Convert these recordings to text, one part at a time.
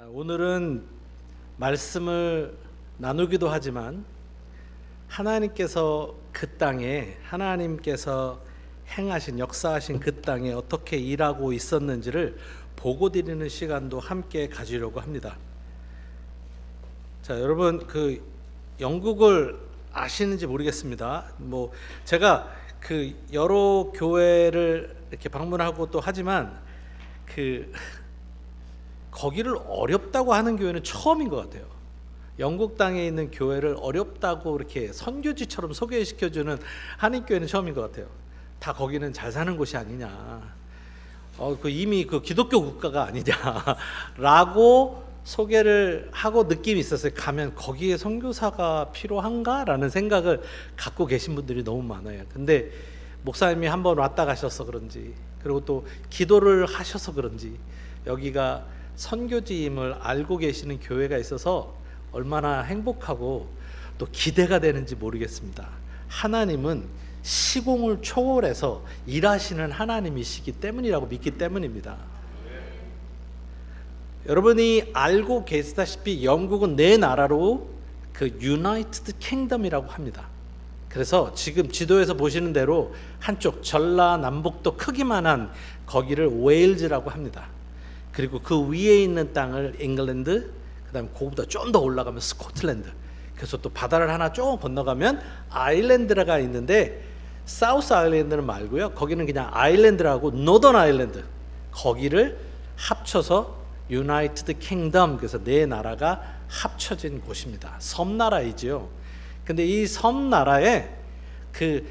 오늘은 말씀을 나누기도 하지만 하나님께서 그 땅에 하나님께서 행하신 역사하신 그 땅에 어떻게 일하고 있었는지를 보고 드리는 시간도 함께 가지려고 합니다. 자, 여러분 그 영국을 아시는지 모르겠습니다. 제가 그 여러 교회를 이렇게 방문하고 또 하지만 거기를 어렵다고 하는 교회는 처음인 것 같아요. 영국 땅에 있는 교회를 어렵다고 이렇게 선교지처럼 소개시켜주는 한인교회는 처음인 것 같아요. 다 거기는 잘 사는 곳이 아니냐, 이미 그 기독교 국가가 아니냐라고 소개를 하고 느낌이 있었어요. 가면 거기에 선교사가 필요한가라는 생각을 갖고 계신 분들이 너무 많아요. 근데 목사님이 한번 왔다 가셔서 그런지, 그리고 또 기도를 하셔서 그런지 여기가 선교지임을 알고 계시는 교회가 있어서 얼마나 행복하고 또 기대가 되는지 모르겠습니다. 하나님은 시공을 초월해서 일하시는 하나님이시기 때문이라고 믿기 때문입니다. 여러분이 알고 계시다시피 영국은 네 나라로 그 유나이티드 킹덤이라고 합니다. 그래서 지금 지도에서 보시는 대로 한쪽 전라남북도 크기만한 거기를 웨일즈라고 합니다. 그리고 그 위에 있는 땅을 잉글랜드, 그 다음에 그거보다 좀 더 올라가면 스코틀랜드, 그래서 또 바다를 하나 조금 건너가면 아일랜드가 있는데 사우스 아일랜드는 말고요, 거기는 그냥 아일랜드라고 노던 아일랜드, 거기를 합쳐서 유나이티드 킹덤, 그래서 네 나라가 합쳐진 곳입니다. 섬나라이지요. 근데 이 섬나라에 그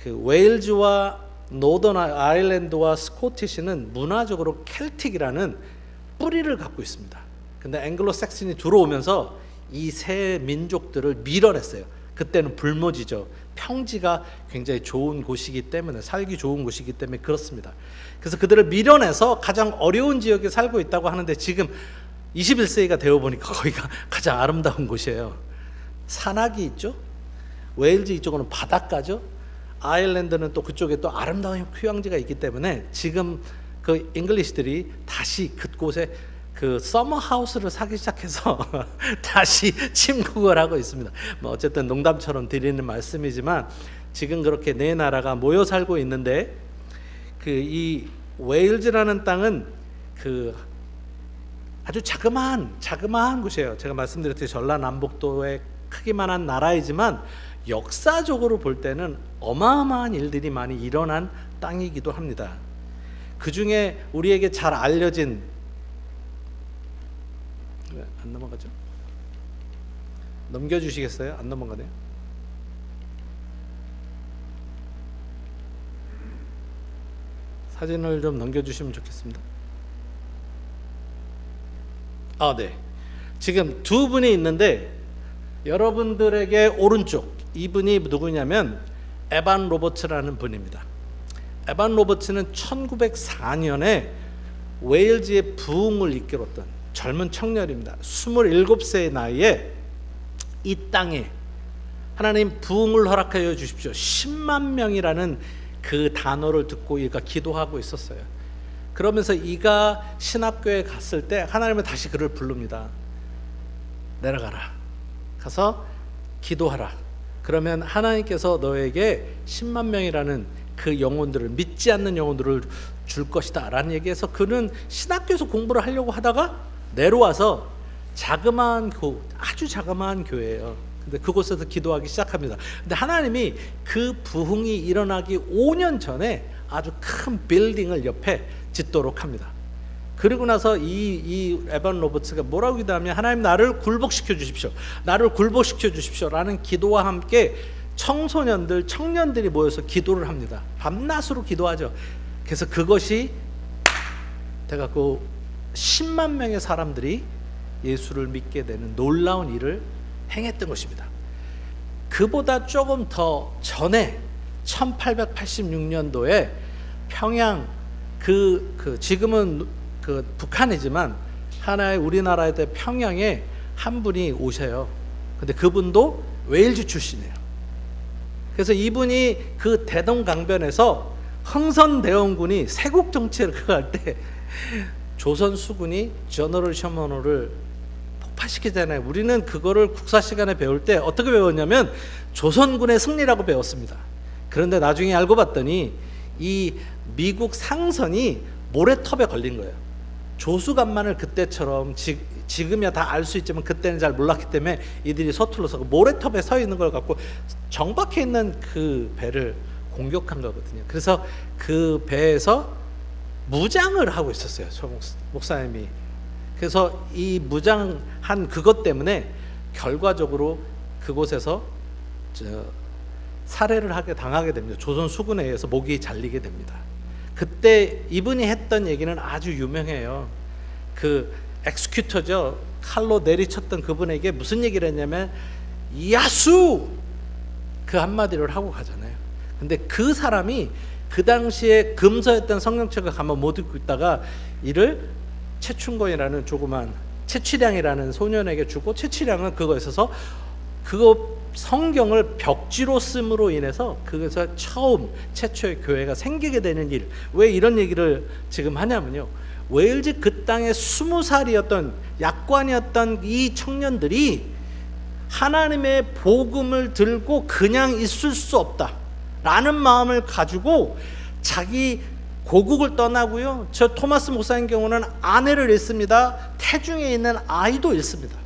웨일즈와 노던 아일랜드와 스코티시는 문화적으로 켈틱이라는 뿌리를 갖고 있습니다. 근데 앵글로 삭슨이 들어오면서 이 세 민족들을 밀어냈어요. 그때는 불모지죠. 평지가 굉장히 좋은 곳이기 때문에, 살기 좋은 곳이기 때문에 그렇습니다. 그래서 그들을 밀어내서 가장 어려운 지역에 살고 있다고 하는데, 지금 21세기가 되어 보니까 거기가 가장 아름다운 곳이에요. 산악이 있죠. 웨일즈 이쪽은 바닷가죠. 아일랜드는 또 그쪽에 또 아름다운 휴양지가 있기 때문에 지금 그 잉글리시들이 다시 그곳에 그 서머하우스를 사기 시작해서 다시 침국을 하고 있습니다. 어쨌든 농담처럼 드리는 말씀이지만 지금 그렇게 네 나라가 모여 살고 있는데, 이 웨일즈라는 땅은 아주 자그마한 곳이에요. 제가 말씀드렸듯이 전라남북도의 크기만한 나라이지만 역사적으로 볼 때는 어마어마한 일들이 많이 일어난 땅이기도 합니다. 그 중에 우리에게 잘 알려진, 왜 안 넘어가죠? 넘겨주시겠어요? 안 넘어가네요. 사진을 좀 넘겨주시면 좋겠습니다. 네. 지금 두 분이 있는데, 여러분들에게 오른쪽 이분이 누구냐면 에반 로버츠라는 분입니다. 에반 로버츠는 1904년에 웨일즈의 부흥을 이끌었던 젊은 청년입니다. 27세의 나이에 이 땅에 하나님 부흥을 허락하여 주십시오, 10만 명이라는 그 단어를 듣고 이가 기도하고 있었어요. 그러면서 이가 신학교에 갔을 때 하나님은 다시 그를 부릅니다. 내려가라, 가서 기도하라. 그러면 하나님께서 너에게 10만 명이라는 그 영혼들을, 믿지 않는 영혼들을 줄 것이다 라는 얘기해서, 그는 신학교에서 공부를 하려고 하다가 내려와서 아주 자그마한 교회예요. 근데 그곳에서 기도하기 시작합니다. 근데 하나님이 그 부흥이 일어나기 5년 전에 아주 큰 빌딩을 옆에 짓도록 합니다. 그리고 나서 이 에반 로버츠가 뭐라고 기도하면, 하나님 나를 굴복시켜 주십시오, 나를 굴복시켜 주십시오 라는 기도와 함께 청년들이 모여서 기도를 합니다. 밤낮으로 기도하죠. 그래서 그것이 돼갖고 10만 명의 사람들이 예수를 믿게 되는 놀라운 일을 행했던 것입니다. 그보다 조금 더 전에 1886년도에 평양, 지금은 북한이지만 하나의 우리나라의 평양에 한 분이 오셔요. 근데 그분도 웨일즈 출신이에요. 그래서 이분이 그 대동강변에서 흥선대원군이 세국 정치를 할 때 조선 수군이 저너럴 셔먼호를 폭파시키잖아요. 우리는 그거를 국사 시간에 배울 때 어떻게 배웠냐면 조선군의 승리라고 배웠습니다. 그런데 나중에 알고 봤더니 이 미국 상선이 모래톱에 걸린 거예요. 조수간만을 그때처럼 지금이야 다 알 수 있지만 그때는 잘 몰랐기 때문에 이들이 서툴러서 모래톱에 서 있는 걸 갖고 정박해 있는 그 배를 공격한 거거든요. 그래서 그 배에서 무장을 하고 있었어요, 저 목사님이. 그래서 이 무장한 그것 때문에 결과적으로 그곳에서 살해를 당하게 됩니다. 조선 수군에 의해서 목이 잘리게 됩니다. 그때 이분이 했던 얘기는 아주 유명해요. 그 엑스큐터죠. 칼로 내리쳤던 그분에게 무슨 얘기를 했냐면 야수! 그 한마디를 하고 가잖아요. 근데 그 사람이 그 당시에 금서였던 성경책을 가만 못 읽고 있다가 이를 최춘권이라는 조그만 최치량이라는 소년에게 주고, 최치량은 그거에 있어서 그거 성경을 벽지로 씀으로 인해서 그것에서 최초의 교회가 생기게 되는 일. 왜 이런 얘기를 지금 하냐면요, 웨일즈 그 땅에 20살이었던 약관이었던 이 청년들이 하나님의 복음을 들고 그냥 있을 수 없다 라는 마음을 가지고 자기 고국을 떠나고요, 저 토마스 목사님 경우는 아내를 잃습니다. 태중에 있는 아이도 잃습니다.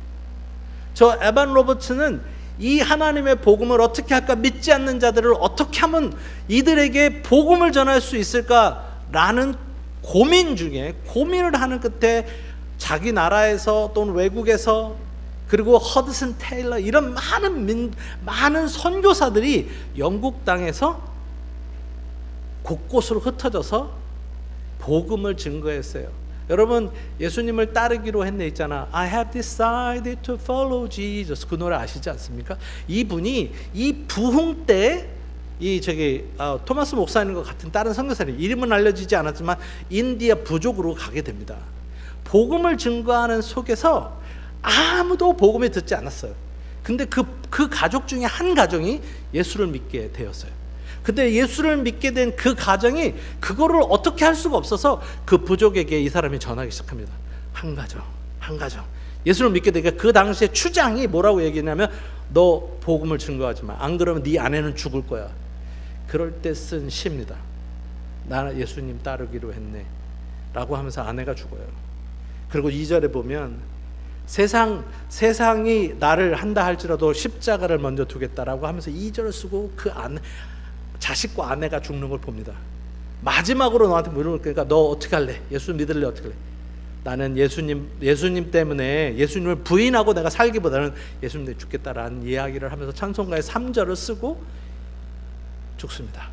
저 에반 로버츠는 이 하나님의 복음을 어떻게 할까, 믿지 않는 자들을 어떻게 하면 이들에게 복음을 전할 수 있을까라는 고민을 하는 끝에 자기 나라에서 또는 외국에서, 그리고 허드슨 테일러 이런 많은 선교사들이 영국 땅에서 곳곳으로 흩어져서 복음을 증거했어요. 여러분, 예수님을 따르기로 했네 있잖아. I have decided to follow Jesus. 그 노래 아시지 않습니까? 이분이 이 부흥 때 토마스 목사님과 같은 다른 선교사님, 이름은 알려지지 않았지만 인디아 부족으로 가게 됩니다. 복음을 증거하는 속에서 아무도 복음을 듣지 않았어요. 근데 그 가족 중에 한 가정이 예수를 믿게 되었어요. 근데 예수를 믿게 된 그 가정이 그거를 어떻게 할 수가 없어서 그 부족에게 이 사람이 전하기 시작합니다. 한 가정 예수를 믿게 되니까 그 당시에 추장이 뭐라고 얘기했냐면, 너 복음을 증거하지 마, 안 그러면 네 아내는 죽을 거야. 그럴 때 쓴 시입니다. 나 예수님 따르기로 했네 라고 하면서 아내가 죽어요. 그리고 2절에 보면 세상이 나를 한다 할지라도 십자가를 먼저 두겠다라고 하면서 2절을 쓰고 그 자식과 아내가 죽는 걸 봅니다. 마지막으로 너한테 물을 거니까 너 어떻게 할래? 예수 믿을래? 어떻게 할래? 나는 예수님 때문에 예수님을 부인하고 내가 살기보다는 예수님 때문에 죽겠다라는 이야기를 하면서 찬송가의 3절을 쓰고 죽습니다.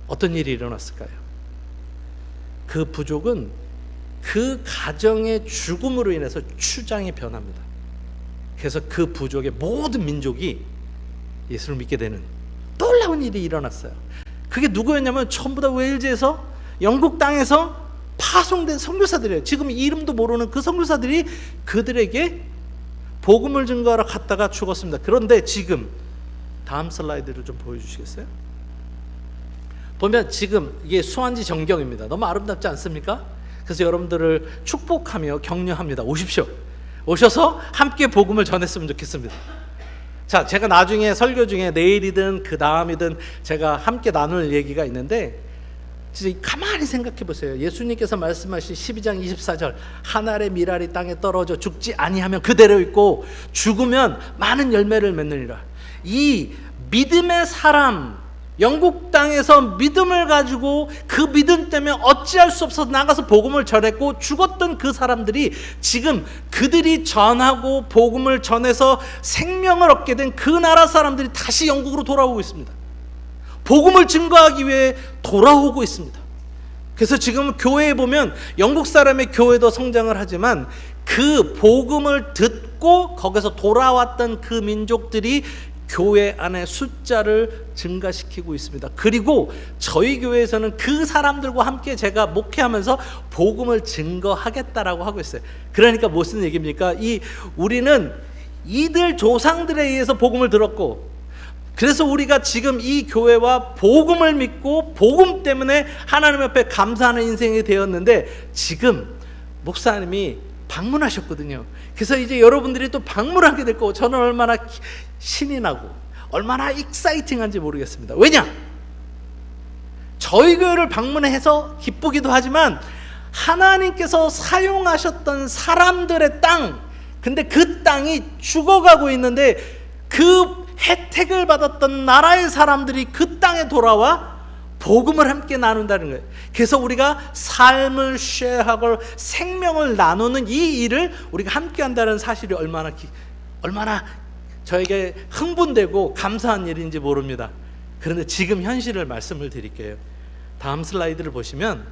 어떤 일이 일어났을까요? 그 부족은 그 가정의 죽음으로 인해서 추장이 변합니다. 그래서 그 부족의 모든 민족이 예수를 믿게 되는 놀라운 일이 일어났어요. 그게 누구였냐면 전부 다 웨일즈에서, 영국 땅에서 파송된 선교사들이에요. 지금 이름도 모르는 그 선교사들이 그들에게 복음을 증거하러 갔다가 죽었습니다. 그런데 지금 다음 슬라이드를 좀 보여주시겠어요? 보면 지금 이게 수완지 정경입니다. 너무 아름답지 않습니까? 그래서 여러분들을 축복하며 격려합니다. 오셔서 함께 복음을 전했으면 좋겠습니다. 자, 제가 나중에 설교 중에 내일이든 그 다음이든 제가 함께 나눌 얘기가 있는데, 진짜 가만히 생각해 보세요. 예수님께서 말씀하신 12장 24절, 한 알의 밀알이 땅에 떨어져 죽지 아니하면 그대로 있고 죽으면 많은 열매를 맺느니라. 이 믿음의 사람, 영국 땅에서 믿음을 가지고 그 믿음 때문에 어찌할 수 없어서 나가서 복음을 전했고 죽었던 그 사람들이 지금 그들이 전하고 복음을 전해서 생명을 얻게 된 그 나라 사람들이 다시 영국으로 돌아오고 있습니다. 복음을 증거하기 위해 돌아오고 있습니다. 그래서 지금 교회에 보면 영국 사람의 교회도 성장을 하지만 그 복음을 듣고 거기서 돌아왔던 그 민족들이 교회 안에 숫자를 증가시키고 있습니다. 그리고 저희 교회에서는 그 사람들과 함께 제가 목회하면서 복음을 증거하겠다라고 하고 있어요. 그러니까 무슨 얘기입니까? 우리는 이들 조상들에 의해서 복음을 들었고, 그래서 우리가 지금 이 교회와 복음을 믿고 복음 때문에 하나님 앞에 감사하는 인생이 되었는데, 지금 목사님이 방문하셨거든요. 그래서 이제 여러분들이 또 방문하게 될 거고, 저는 얼마나 신이 나고 얼마나 익사이팅한지 모르겠습니다. 왜냐? 저희 교회를 방문해서 기쁘기도 하지만 하나님께서 사용하셨던 사람들의 땅, 근데 그 땅이 죽어가고 있는데 그 혜택을 받았던 나라의 사람들이 그 땅에 돌아와 복음을 함께 나눈다는 거예요. 그래서 우리가 삶을 쉐어하고 생명을 나누는 이 일을 우리가 함께 한다는 사실이 얼마나 저에게 흥분되고 감사한 일인지 모릅니다. 그런데 지금 현실을 말씀을 드릴게요. 다음 슬라이드를 보시면,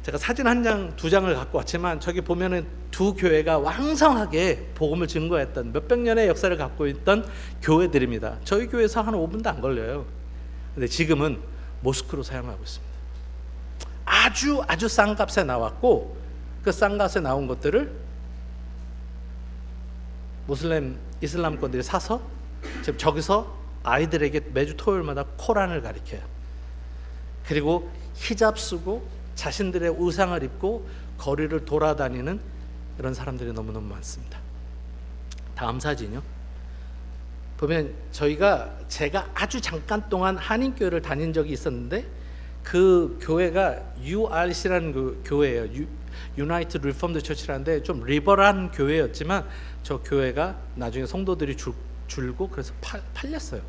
제가 사진 한 장, 두 장을 갖고 왔지만 저기 보면은 두 교회가 왕성하게 복음을 증거했던 몇백 년의 역사를 갖고 있던 교회들입니다. 저희 교회에서 한 5분도 안 걸려요. 근데 지금은 모스크로 사용하고 있습니다. 아주 싼 값에 나왔고, 그 싼 값에 나온 것들을 이슬람권들이 사서 지금 저기서 아이들에게 매주 토요일마다 코란을 가르쳐요. 그리고 히잡 쓰고 자신들의 우상을 입고 거리를 돌아다니는 이런 사람들이 너무너무 많습니다. 다음 사진이요. 보면 제가 아주 잠깐 동안 한인교회를 다닌 적이 있었는데, 그 교회가 URC라는 그 교회예요. United Reformed Church라는데 좀 리버럴한 교회였지만 저 교회가 나중에 성도들이 줄고 그래서 팔렸어요.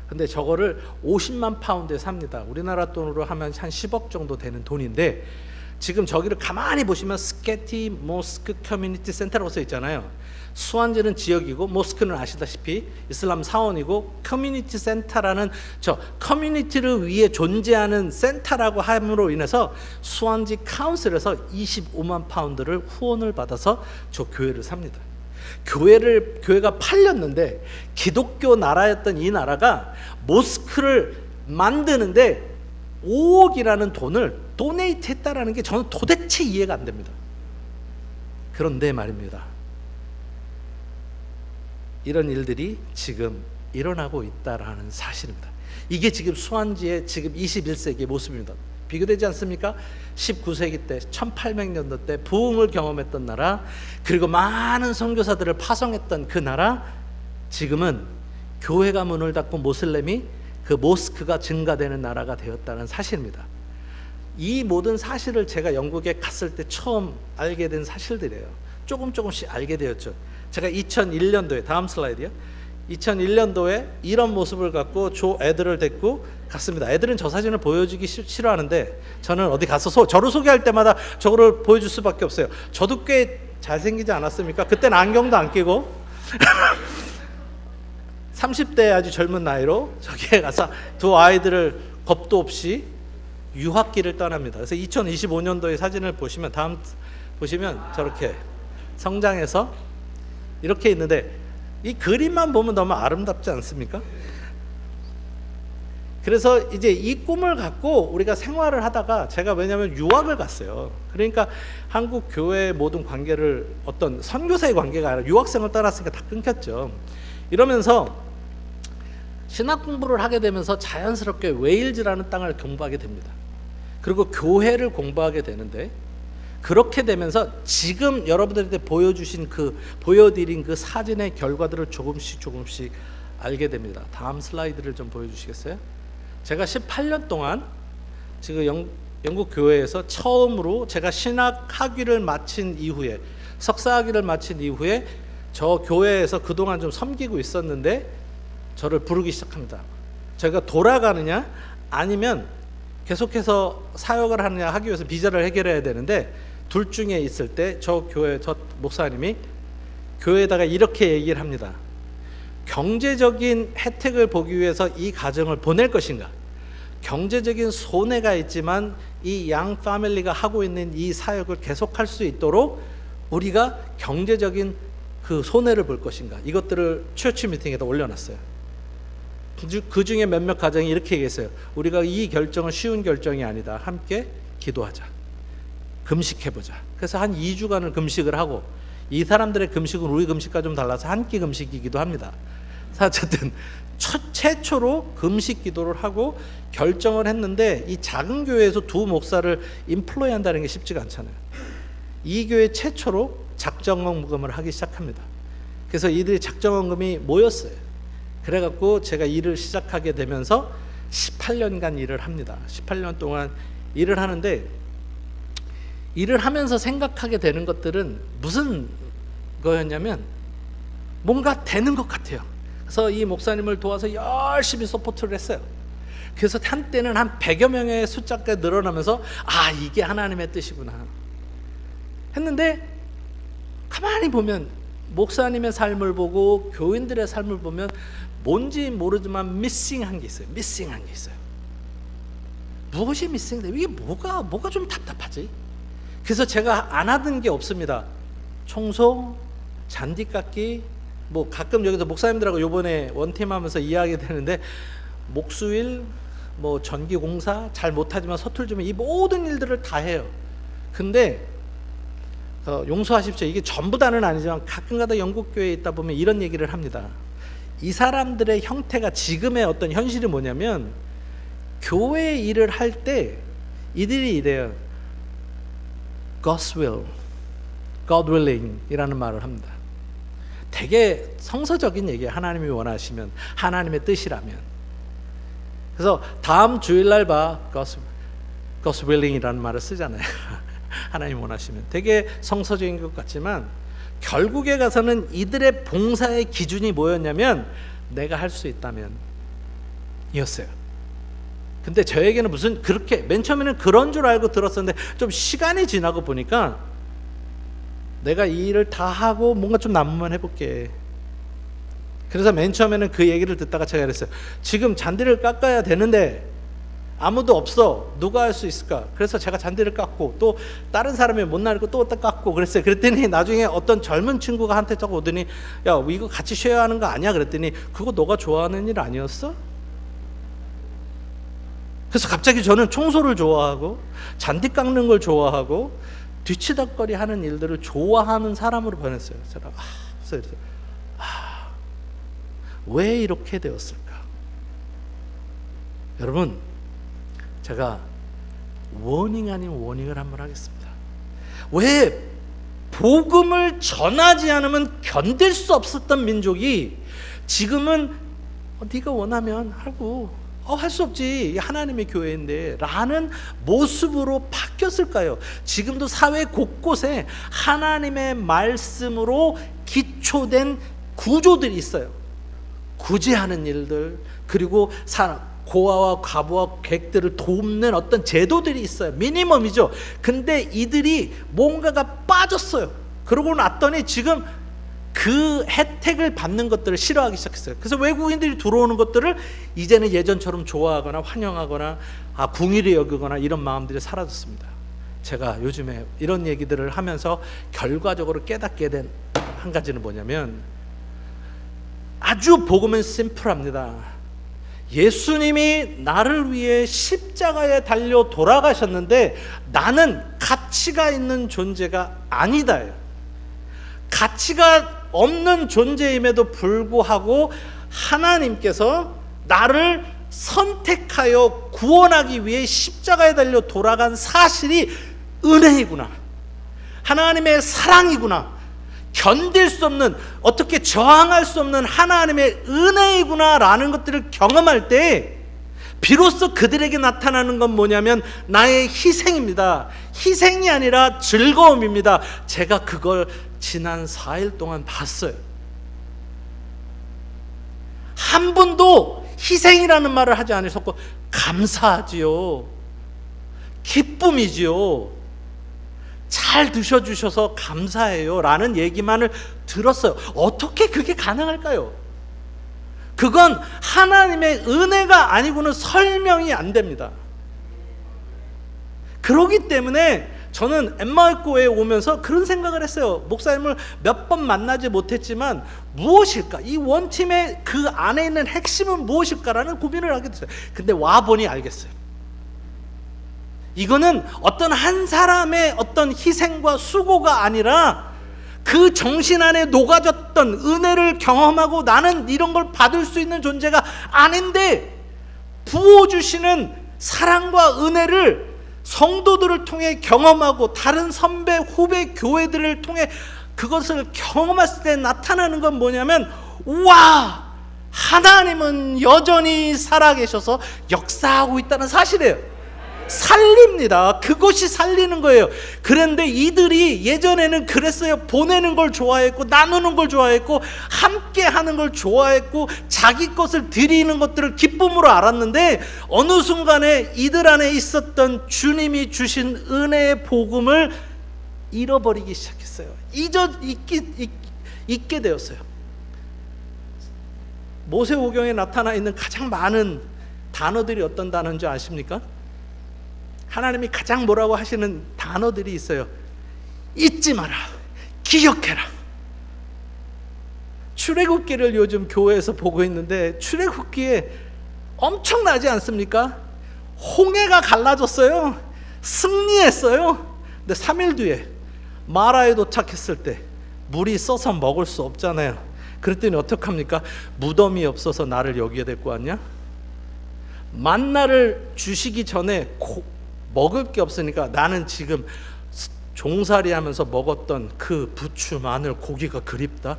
근데 저거를 50만 파운드에 삽니다. 우리나라 돈으로 하면 한 10억 정도 되는 돈인데, 지금 저기를 가만히 보시면 스케티 모스크 커뮤니티 센터라고 써 있잖아요. 수완지는 지역이고 모스크는 아시다시피 이슬람 사원이고, 커뮤니티 센터라는 저 커뮤니티를 위해 존재하는 센터라고 함으로 인해서 수완지 카운슬에서 25만 파운드를 후원을 받아서 저 교회를 삽니다. 교회가 팔렸는데 기독교 나라였던 이 나라가 모스크를 만드는데 5억이라는 돈을 도네이트 했다라는 게 저는 도대체 이해가 안 됩니다. 그런데 말입니다, 이런 일들이 지금 일어나고 있다라는 사실입니다. 이게 지금 수완지의 지금 21세기의 모습입니다. 비교되지 않습니까? 19세기 때 1800년도 때 부흥을 경험했던 나라, 그리고 많은 선교사들을 파송했던 그 나라, 지금은 교회가 문을 닫고 모슬렘이 그 모스크가 증가되는 나라가 되었다는 사실입니다. 이 모든 사실을 제가 영국에 갔을 때 처음 알게 된 사실들이에요. 조금씩 알게 되었죠. 제가 2001년도에, 다음 슬라이드요. 2001년도에 이런 모습을 갖고 애들을 데리고 갔습니다. 애들은 저 사진을 보여주기 싫어하는데 저는 어디 가서 저를 소개할 때마다 저거를 보여줄 수밖에 없어요. 저도 꽤 잘생기지 않았습니까? 그때는 안경도 안 끼고 30대 아주 젊은 나이로 저기에 가서 두 아이들을 겁도 없이 유학길을 떠납니다. 그래서 2025년도의 사진을 보시면, 다음 보시면 저렇게 성장해서 이렇게 있는데, 이 그림만 보면 너무 아름답지 않습니까? 그래서 이제 이 꿈을 갖고 우리가 생활을 하다가, 제가 왜냐하면 유학을 갔어요. 그러니까 한국 교회의 모든 관계를, 어떤 선교사의 관계가 아니라 유학생을 떠났으니까 다 끊겼죠. 이러면서 신학 공부를 하게 되면서 자연스럽게 웨일즈라는 땅을 공부하게 됩니다. 그리고 교회를 공부하게 되는데, 그렇게 되면서 지금 여러분들한테 보여드린 그 사진의 결과들을 조금씩 알게 됩니다. 다음 슬라이드를 좀 보여주시겠어요? 제가 18년 동안 지금 영국 교회에서 처음으로 제가 신학 학위를 마친 이후에, 석사학위를 마친 이후에 저 교회에서 그동안 좀 섬기고 있었는데 저를 부르기 시작합니다. 제가 돌아가느냐 아니면 계속해서 사역을 하느냐 하기 위해서 비자를 해결해야 되는데, 둘 중에 있을 때 저 목사님이 교회에다가 이렇게 얘기를 합니다. 경제적인 혜택을 보기 위해서 이 가정을 보낼 것인가, 경제적인 손해가 있지만 이 양 패밀리가 하고 있는 이 사역을 계속할 수 있도록 우리가 경제적인 그 손해를 볼 것인가, 이것들을 처치 미팅에다 올려놨어요. 그 중에 몇몇 가정이 이렇게 얘기했어요. 우리가 이 결정은 쉬운 결정이 아니다. 함께 기도하자. 금식해보자. 그래서 한 2주간을 금식을 하고, 이 사람들의 금식은 우리 금식과 좀 달라서 한 끼 금식이기도 합니다. 어쨌든 최초로 금식 기도를 하고 결정을 했는데, 이 작은 교회에서 두 목사를 인플로이 한다는 게 쉽지가 않잖아요. 이 교회 최초로 작정헌금을 하기 시작합니다. 그래서 이들이 작정헌금이 모였어요. 그래갖고 제가 일을 시작하게 되면서 18년간 일을 합니다. 18년 동안 일을 하는데, 일을 하면서 생각하게 되는 것들은 무슨 거였냐면 뭔가 되는 것 같아요. 그래서 이 목사님을 도와서 열심히 서포트를 했어요. 그래서 한때는 한 100여 명의 숫자가 늘어나면서 아, 이게 하나님의 뜻이구나 했는데, 가만히 보면 목사님의 삶을 보고 교인들의 삶을 보면 뭔지 모르지만 미싱한 게 있어요. 미싱한 게 있어요. 무엇이 미싱돼? 이게 뭐가 좀 답답하지? 그래서 제가 안 하던 게 없습니다. 청소, 잔디 깎기, 뭐 가끔 여기서 목사님들하고 요번에 원팀 하면서 이야기 되는데, 목수일, 뭐 전기 공사 잘 못하지만 서툴지만 이 모든 일들을 다 해요. 근데 용서하십시오. 이게 전부 다는 아니지만 가끔가다 영국교회에 있다 보면 이런 얘기를 합니다. 이 사람들의 형태가, 지금의 어떤 현실이 뭐냐면, 교회 일을 할 때 이들이 이래요. God's will, God willing 이라는 말을 합니다. 되게 성서적인 얘기예요. 하나님이 원하시면, 하나님의 뜻이라면. 그래서 다음 주일날 봐, God's willing 이라는 말을 쓰잖아요. 하나님 원하시면. 되게 성서적인 것 같지만 결국에 가서는 이들의 봉사의 기준이 뭐였냐면, 내가 할 수 있다면 이었어요. 근데 저에게는 무슨, 그렇게 맨 처음에는 그런 줄 알고 들었었는데, 좀 시간이 지나고 보니까 내가 이 일을 다 하고 뭔가 좀 남으면 해볼게. 그래서 맨 처음에는 그 얘기를 듣다가 제가 그랬어요. 지금 잔디를 깎아야 되는데 아무도 없어. 누가 할 수 있을까? 그래서 제가 잔디를 깎고, 또 다른 사람이 못 나르고 또 깎고 그랬어요. 그랬더니 나중에 어떤 젊은 친구가 한테 딱 오더니, 야, 이거 같이 쉬어야 하는 거 아니야? 그랬더니, 그거 너가 좋아하는 일 아니었어? 그래서 갑자기 저는 청소를 좋아하고 잔디 깎는 걸 좋아하고 뒤치다꺼리 하는 일들을 좋아하는 사람으로 변했어요. 제가 그래서 왜 이렇게 되었을까? 여러분, 제가 워닝 아닌 워닝을 한번 하겠습니다. 왜 복음을 전하지 않으면 견딜 수 없었던 민족이 지금은 네가 원하면 하고 할 수 없지, 하나님의 교회인데 라는 모습으로 바뀌었을까요? 지금도 사회 곳곳에 하나님의 말씀으로 기초된 구조들이 있어요. 구제하는 일들, 그리고 고아와 과부와 객들을 돕는 어떤 제도들이 있어요. 미니멈이죠. 근데 이들이 뭔가가 빠졌어요. 그러고 났더니 지금 그 혜택을 받는 것들을 싫어하기 시작했어요. 그래서 외국인들이 들어오는 것들을 이제는 예전처럼 좋아하거나 환영하거나 궁일이 여기거나 이런 마음들이 사라졌습니다. 제가 요즘에 이런 얘기들을 하면서 결과적으로 깨닫게 된 한 가지는 뭐냐면, 아주 복음은 심플합니다. 예수님이 나를 위해 십자가에 달려 돌아가셨는데 나는 가치가 있는 존재가 아니다. 가치가 없는 존재임에도 불구하고 하나님께서 나를 선택하여 구원하기 위해 십자가에 달려 돌아간 사실이 은혜이구나, 하나님의 사랑이구나, 견딜 수 없는, 어떻게 저항할 수 없는 하나님의 은혜이구나 라는 것들을 경험할 때 비로소 그들에게 나타나는 건 뭐냐면 나의 희생입니다. 희생이 아니라 즐거움입니다. 제가 그걸 지난 4일 동안 봤어요. 한 분도 희생이라는 말을 하지 않으셨고 감사하지요, 기쁨이지요, 잘 드셔주셔서 감사해요 라는 얘기만을 들었어요. 어떻게 그게 가능할까요? 그건 하나님의 은혜가 아니고는 설명이 안 됩니다. 그렇기 때문에 저는 엠마오교회에 오면서 그런 생각을 했어요. 목사님을 몇 번 만나지 못했지만 무엇일까? 이 원팀의 그 안에 있는 핵심은 무엇일까라는 고민을 하게 됐어요. 근데 와보니 알겠어요. 이거는 어떤 한 사람의 어떤 희생과 수고가 아니라 그 정신 안에 녹아졌던 은혜를 경험하고 나는 이런 걸 받을 수 있는 존재가 아닌데 부어주시는 사랑과 은혜를 성도들을 통해 경험하고 다른 선배, 후배 교회들을 통해 그것을 경험했을 때 나타나는 건 뭐냐면, 와, 하나님은 여전히 살아계셔서 역사하고 있다는 사실이에요. 살립니다. 그것이 살리는 거예요. 그런데 이들이 예전에는 그랬어요. 보내는 걸 좋아했고, 나누는 걸 좋아했고, 함께 하는 걸 좋아했고, 자기 것을 드리는 것들을 기쁨으로 알았는데, 어느 순간에 이들 안에 있었던 주님이 주신 은혜의 복음을 잃어버리기 시작했어요. 잊게 되었어요. 모세오경에 나타나 있는 가장 많은 단어들이 어떤 단어인지 아십니까? 하나님이 가장 뭐라고 하시는 단어들이 있어요. 잊지 마라, 기억해라. 출애굽기를 요즘 교회에서 보고 있는데, 출애굽기에 엄청나지 않습니까? 홍해가 갈라졌어요. 승리했어요. 근데 3일 뒤에 마라에 도착했을 때 물이 써서 먹을 수 없잖아요. 그랬더니 어떡합니까? 무덤이 없어서 나를 여기에 데리고 왔냐? 만나를 주시기 전에 먹을 게 없으니까 나는 지금 종살이 하면서 먹었던 그 부추, 마늘, 고기가 그립다.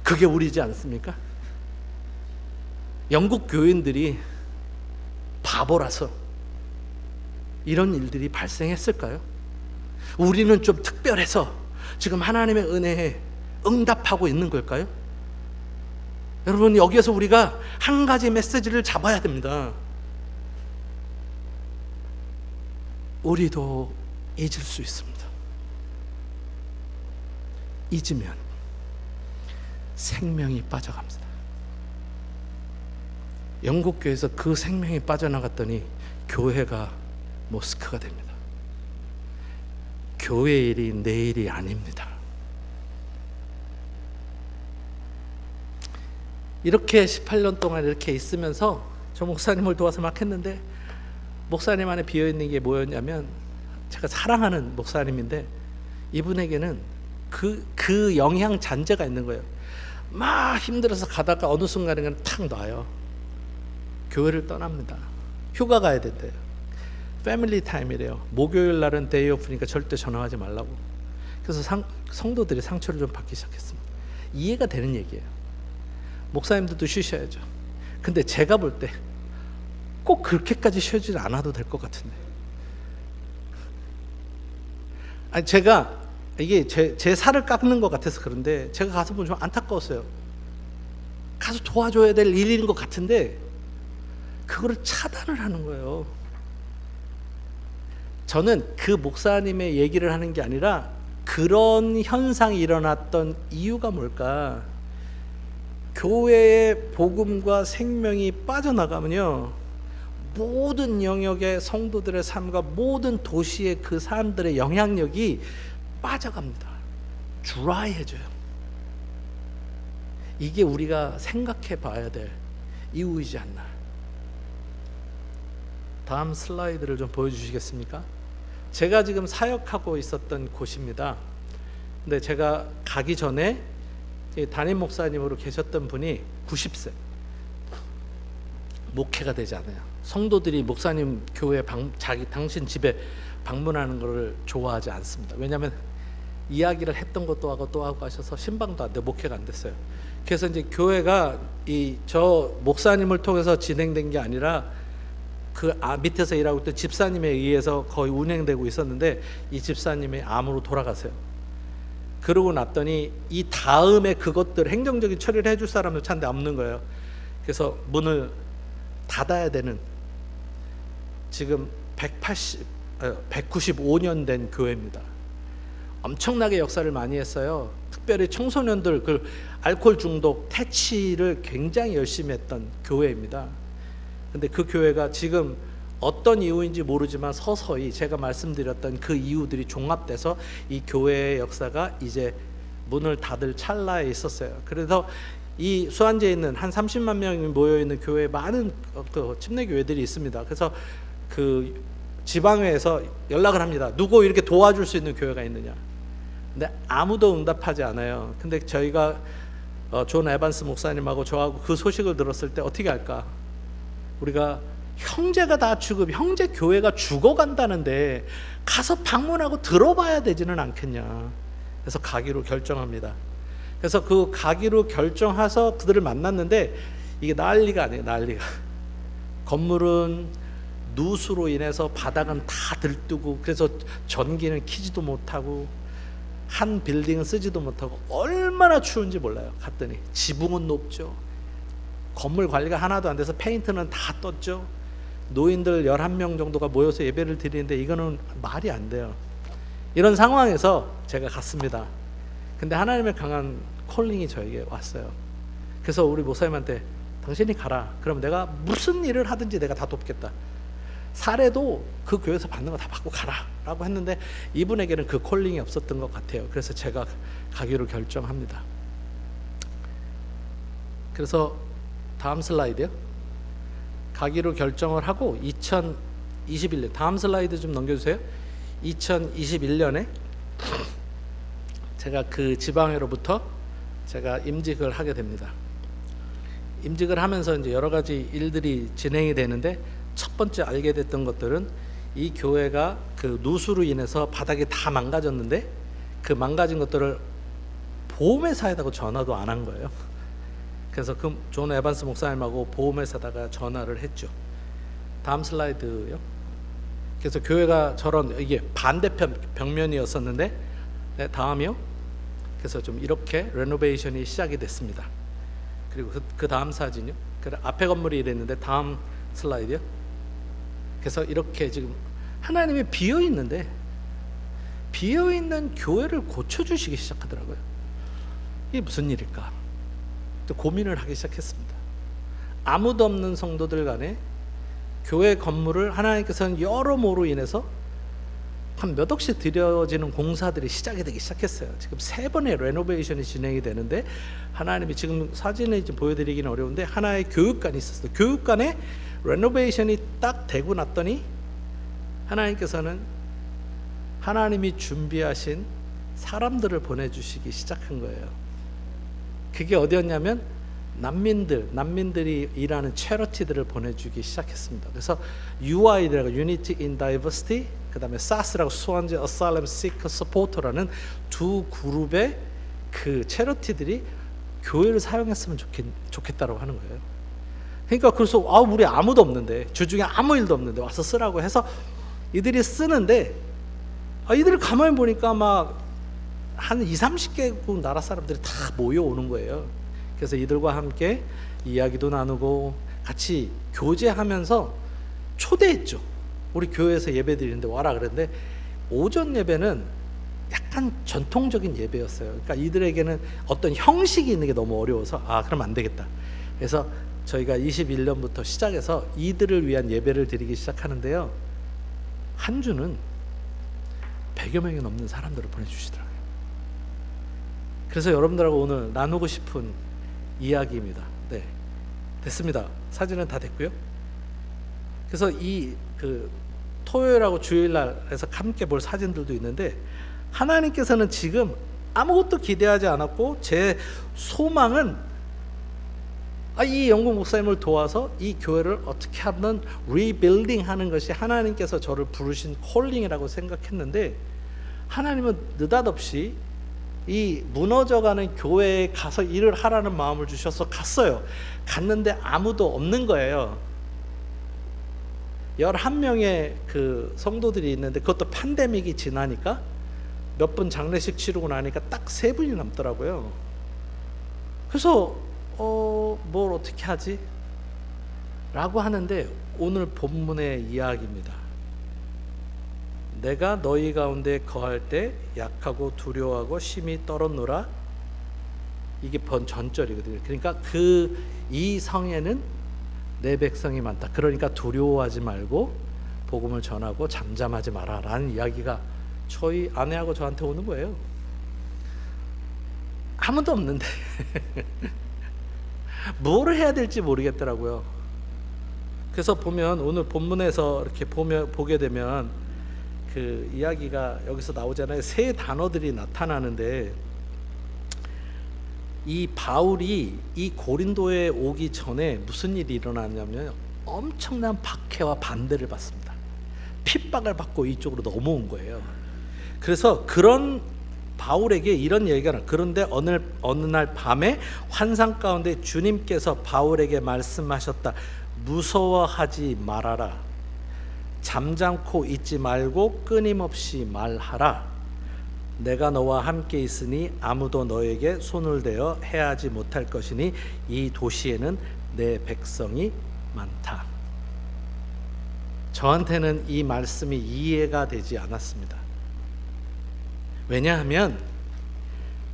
그게 우리지 않습니까? 영국 교인들이 바보라서 이런 일들이 발생했을까요? 우리는 좀 특별해서 지금 하나님의 은혜에 응답하고 있는 걸까요? 여러분, 여기에서 우리가 한 가지 메시지를 잡아야 됩니다. 우리도 잊을 수 있습니다. 잊으면 생명이 빠져갑니다. 영국 교회에서 그 생명이 빠져나갔더니 교회가 모스크가 됩니다. 교회 일이 내 일이 아닙니다. 이렇게 18년 동안 이렇게 있으면서 저 목사님을 도와서 막 했는데, 목사님 안에 비어있는 게 뭐였냐면, 제가 사랑하는 목사님인데 이분에게는 그 영향 잔재가 있는 거예요. 막 힘들어서 가다가 어느 순간에는 탁 놔요. 교회를 떠납니다. 휴가 가야 된대요. 패밀리 타임이래요. 목요일 날은 데이 오프니까 절대 전화하지 말라고. 그래서 성도들이 상처를 좀 받기 시작했습니다. 이해가 되는 얘기예요. 목사님들도 쉬셔야죠. 근데 제가 볼 때 꼭 그렇게까지 쉬지 않아도 될 것 같은데. 아니, 제가 이게 제 살을 깎는 것 같아서 그런데, 제가 가서 보면 좀 안타까웠어요. 가서 도와줘야 될 일인 것 같은데 그거를 차단을 하는 거예요. 저는 그 목사님의 얘기를 하는 게 아니라, 그런 현상이 일어났던 이유가 뭘까? 교회의 복음과 생명이 빠져나가면요, 모든 영역의 성도들의 삶과 모든 도시의 그 사람들의 영향력이 빠져갑니다. 드라이해져요. 이게 우리가 생각해 봐야 될 이유이지 않나. 다음 슬라이드를 좀 보여주시겠습니까? 제가 지금 사역하고 있었던 곳입니다. 근데 제가 가기 전에 담임 목사님으로 계셨던 분이 90세, 목회가 되지 않아요. 성도들이 목사님 교회 당신 집에 방문하는 것을 좋아하지 않습니다. 왜냐하면 이야기를 했던 것도 하고 또 하고 하셔서 신방도 안 돼, 목회가 안 됐어요. 그래서 이제 교회가 저 목사님을 통해서 진행된 게 아니라 그 밑에서 일하고 있던 집사님에 의해서 거의 운행되고 있었는데, 이 집사님이 암으로 돌아가세요. 그러고 났더니 이 다음에 그것들 행정적인 처리를 해줄 사람도 찾는데 없는 거예요. 그래서 문을 닫아야 되는, 지금 195년 된 교회입니다. 엄청나게 역사를 많이 했어요. 특별히 청소년들 그 알코올 중독 퇴치를 굉장히 열심히 했던 교회입니다. 근데 그 교회가 지금 어떤 이유인지 모르지만 서서히 제가 말씀드렸던 그 이유들이 종합돼서 이 교회의 역사가 이제 문을 닫을 찰나에 있었어요. 그래서 이 수안지에 있는 한 30만 명이 모여있는 교회에 많은 그 침례교회들이 있습니다. 그래서 그 지방회에서 연락을 합니다. 누구 이렇게 도와줄 수 있는 교회가 있느냐. 근데 아무도 응답하지 않아요. 근데 저희가 존 에반스 목사님하고 저하고 그 소식을 들었을 때 어떻게 할까? 우리가 형제가 다 죽음, 형제 교회가 죽어간다는데 가서 방문하고 들어봐야 되지는 않겠냐. 그래서 가기로 결정합니다. 그래서 그 가기로 결정해서 그들을 만났는데 이게 난리가 아니에요. 난리가. 건물은 누수로 인해서 바닥은 다 들뜨고, 그래서 전기는 켜지도 못하고 한 빌딩은 쓰지도 못하고 얼마나 추운지 몰라요. 갔더니 지붕은 높죠. 건물 관리가 하나도 안 돼서 페인트는 다 떴죠. 노인들 11명 정도가 모여서 예배를 드리는데 이거는 말이 안 돼요. 이런 상황에서 제가 갔습니다. 근데 하나님의 강한 콜링이 저에게 왔어요. 그래서 우리 목사님한테 당신이 가라. 그럼 내가 무슨 일을 하든지 내가 다 돕겠다. 사례도 그 교회에서 받는 거 다 받고 가라 라고 했는데 이분에게는 그 콜링이 없었던 것 같아요. 그래서 제가 가기로 결정합니다. 그래서 다음 슬라이드요. 가기로 결정을 하고 2021년, 다음 슬라이드 좀 넘겨주세요. 2021년에 제가 그 지방회로부터 제가 임직을 하게 됩니다. 임직을 하면서 이제 여러 가지 일들이 진행이 되는데, 첫 번째 알게 됐던 것들은 이 교회가 그 누수로 인해서 바닥이 다 망가졌는데 그 망가진 것들을 보험회사에다가 전화도 안 한 거예요. 그래서 그 존 에반스 목사님하고 보험회사다가 전화를 했죠. 다음 슬라이드요. 그래서 교회가 저런 이게 반대편 벽면이었었는데, 네, 다음이요. 그래서 좀 이렇게 레노베이션이 시작이 됐습니다. 그리고 그 다음 사진요. 그래, 앞에 건물이 이랬는데 다음 슬라이드요. 그래서 이렇게 지금 하나님이 비어 있는데 비어 있는 교회를 고쳐주시기 시작하더라고요. 이게 무슨 일일까? 또 고민을 하기 시작했습니다. 아무도 없는 성도들 간에 교회 건물을 하나님께서는 여러모로 인해서 한 몇 억씩 들여지는 공사들이 시작이 되기 시작했어요. 지금 3번의 레노베이션이 진행이 되는데, 하나님이 지금 사진을 좀 보여드리기는 어려운데 하나의 교육관이 있었어요. 교육관에 레노베이션이 딱 되고 났더니 하나님께서는 하나님이 준비하신 사람들을 보내주시기 시작한 거예요. 그게 어디였냐면 난민들이 일하는 채러티들을 보내주기 시작했습니다. 그래서 UI라고 Unity in Diversity, 그 다음에 SAS라고 Swansea Asylum Seeker Supporter라는 두 그룹의 그 채러티들이 교회를 사용했으면 좋겠다라고 하는 거예요. 그러니까 그래서 우리 아무도 없는데, 주중에 아무 일도 없는데 와서 쓰라고 해서 이들이 쓰는데, 이들을 가만히 보니까 막 한 20-30개국 나라 사람들이 다 모여오는 거예요. 그래서 이들과 함께 이야기도 나누고 같이 교제하면서 초대했죠. 우리 교회에서 예배 드리는데 와라 그랬는데, 오전 예배는 약간 전통적인 예배였어요. 그러니까 이들에게는 어떤 형식이 있는 게 너무 어려워서 그럼 안 되겠다. 그래서 저희가 21년부터 시작해서 이들을 위한 예배를 드리기 시작하는데요. 한 주는 100여 명이 넘는 사람들을 보내주시더라고요. 그래서 여러분들하고 오늘 나누고 싶은 이야기입니다. 네, 됐습니다. 사진은 다 됐고요. 그래서 그 토요일하고 주일날에서 함께 볼 사진들도 있는데, 하나님께서는 지금 아무것도 기대하지 않았고 제 소망은 이 영국 목사님을 도와서 이 교회를 어떻게 하면 리빌딩 하는 것이 하나님께서 저를 부르신 콜링이라고 생각했는데, 하나님은 느닷없이 이 무너져가는 교회에 가서 일을 하라는 마음을 주셔서 갔어요. 갔는데 아무도 없는 거예요. 11명의 그 성도들이 있는데, 그것도 팬데믹이 지나니까 몇 분 장례식 치르고 나니까 딱 3분이 남더라고요. 그래서 뭘 어떻게 하지? 라고 하는데, 오늘 본문의 이야기입니다. 내가 너희 가운데 거할 때 약하고 두려워하고 심히 떨었노라. 이게 전절이거든요. 그러니까 이 성에는 내 백성이 많다. 그러니까 두려워하지 말고 복음을 전하고 잠잠하지 마라 라는 이야기가 저희 아내하고 저한테 오는 거예요. 아무도 없는데 뭘 해야 될지 모르겠더라고요. 그래서 보면 오늘 본문에서 이렇게 보게 되면 그 이야기가 여기서 나오잖아요. 3 단어들이 나타나는데, 이 바울이 이 고린도에 오기 전에 무슨 일이 일어났냐면 엄청난 박해와 반대를 받습니다. 핍박을 받고 이쪽으로 넘어온 거예요. 그래서 그런 바울에게 이런 얘기가 나요. 그런데 어느 날 밤에 환상 가운데 주님께서 바울에게 말씀하셨다. 무서워하지 말아라. 잠잠코 있지 말고 끊임없이 말하라. 내가 너와 함께 있으니 아무도 너에게 손을 대어 해하지 못할 것이니 이 도시에는 내 백성이 많다. 저한테는 이 말씀이 이해가 되지 않았습니다. 왜냐하면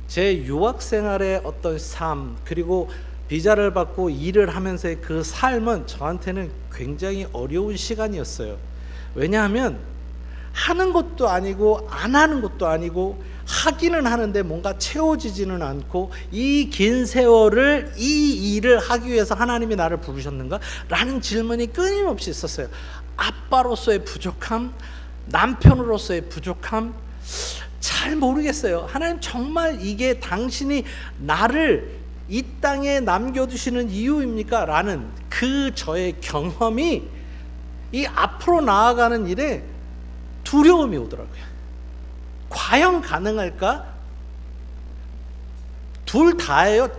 제 유학생활의 어떤 삶, 그리고 비자를 받고 일을 하면서의 그 삶은 저한테는 굉장히 어려운 시간이었어요. 왜냐하면 하는 것도 아니고 안 하는 것도 아니고 하기는 하는데 뭔가 채워지지는 않고, 이 긴 세월을 이 일을 하기 위해서 하나님이 나를 부르셨는가? 라는 질문이 끊임없이 있었어요. 아빠로서의 부족함, 남편으로서의 부족함, 잘 모르겠어요. 하나님 정말 이게 당신이 나를 이 땅에 남겨두시는 이유입니까? 라는 그 저의 경험이 이 앞으로 나아가는 일에 두려움이 오더라고요. 과연 가능할까? 둘 다예요.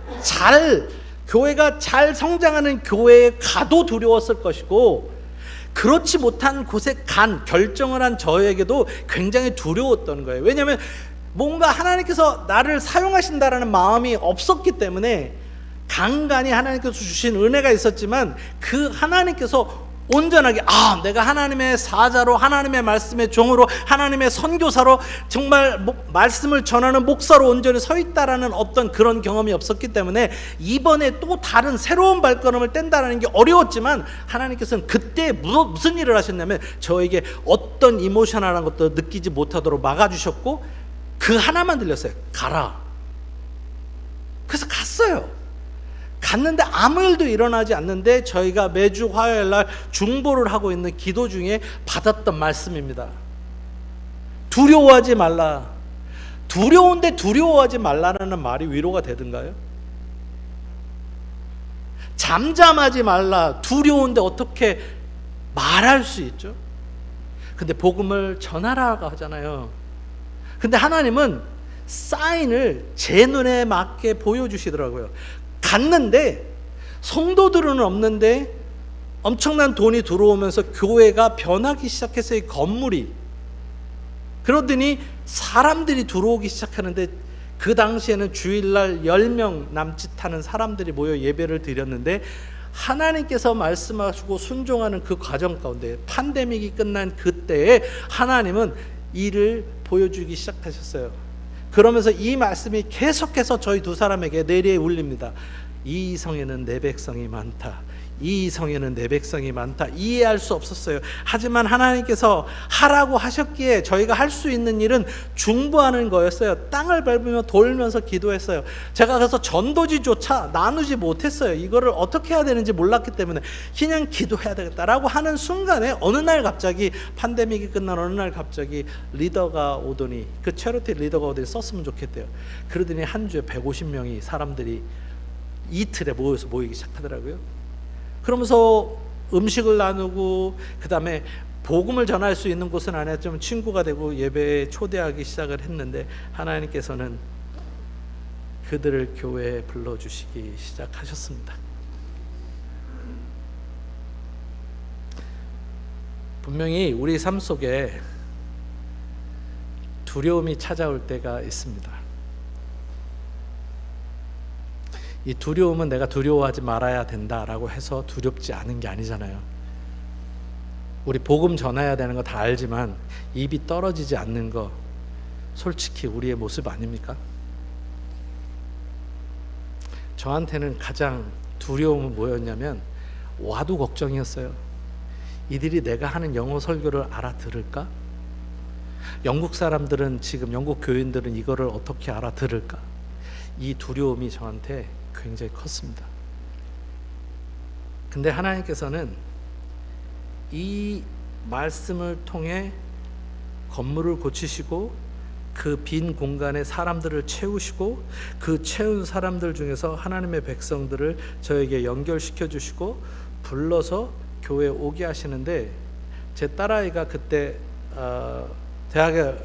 교회가 잘 성장하는 교회에 가도 두려웠을 것이고, 그렇지 못한 곳에 결정을 한 저에게도 굉장히 두려웠던 거예요. 왜냐하면 뭔가 하나님께서 나를 사용하신다라는 마음이 없었기 때문에, 간간히 하나님께서 주신 은혜가 있었지만 그 하나님께서 온전하게 내가 하나님의 사자로, 하나님의 말씀의 종으로, 하나님의 선교사로 정말 말씀을 전하는 목사로 온전히 서 있다라는 어떤 그런 경험이 없었기 때문에 이번에 또 다른 새로운 발걸음을 뗀다라는 게 어려웠지만, 하나님께서는 그때 무슨 일을 하셨냐면 저에게 어떤 이모셔널한 것도 느끼지 못하도록 막아주셨고, 그 하나만 들렸어요. 가라. 그래서 갔어요. 갔는데 아무 일도 일어나지 않는데 저희가 매주 화요일날 중보를 하고 있는 기도 중에 받았던 말씀입니다. 두려워하지 말라. 두려운데 두려워하지 말라는 말이 위로가 되던가요? 잠잠하지 말라. 두려운데 어떻게 말할 수 있죠? 근데 복음을 전하라고 하잖아요. 근데 하나님은 사인을 제 눈에 맞게 보여주시더라고요. 갔는데 성도들은 없는데 엄청난 돈이 들어오면서 교회가 변하기 시작했어요. 이 건물이. 그러더니 사람들이 들어오기 시작하는데, 그 당시에는 주일날 10명 남짓하는 사람들이 모여 예배를 드렸는데, 하나님께서 말씀하시고 순종하는 그 과정 가운데 팬데믹이 끝난 그때에 하나님은 일을 보여주기 시작하셨어요. 그러면서 이 말씀이 계속해서 저희 두 사람에게 내리에 울립니다. 이 성에는 내 백성이 많다. 이 성에는 내 백성이 많다. 이해할 수 없었어요. 하지만 하나님께서 하라고 하셨기에 저희가 할 수 있는 일은 중보하는 거였어요. 땅을 밟으며 돌면서 기도했어요. 제가 그래서 전도지조차 나누지 못했어요. 이거를 어떻게 해야 되는지 몰랐기 때문에 그냥 기도해야 되겠다라고 하는 순간에 어느 날 갑자기, 팬데믹이 끝난 어느 날 갑자기 리더가 오더니, 그 체리티 리더가 오더니 썼으면 좋겠대요. 그러더니 한 주에 150명이 사람들이 이틀에 모이기 시작하더라고요. 그러면서 음식을 나누고, 그 다음에 복음을 전할 수 있는 곳은 아니었지만 친구가 되고 예배에 초대하기 시작을 했는데, 하나님께서는 그들을 교회에 불러주시기 시작하셨습니다. 분명히 우리 삶 속에 두려움이 찾아올 때가 있습니다. 이 두려움은 내가 두려워하지 말아야 된다라고 해서 두렵지 않은 게 아니잖아요. 우리 복음 전해야 되는 거 다 알지만 입이 떨어지지 않는 거, 솔직히 우리의 모습 아닙니까? 저한테는 가장 두려움은 뭐였냐면 와도 걱정이었어요. 이들이 내가 하는 영어 설교를 알아들을까? 영국 사람들은, 지금 영국 교인들은 이거를 어떻게 알아들을까? 이 두려움이 저한테 굉장히 컸습니다. 근데 하나님께서는 이 말씀을 통해 건물을 고치시고, 그 빈 공간에 사람들을 채우시고, 그 채운 사람들 중에서 하나님의 백성들을 저에게 연결시켜 주시고 불러서 교회에 오게 하시는데 제 딸아이가 그때 대학에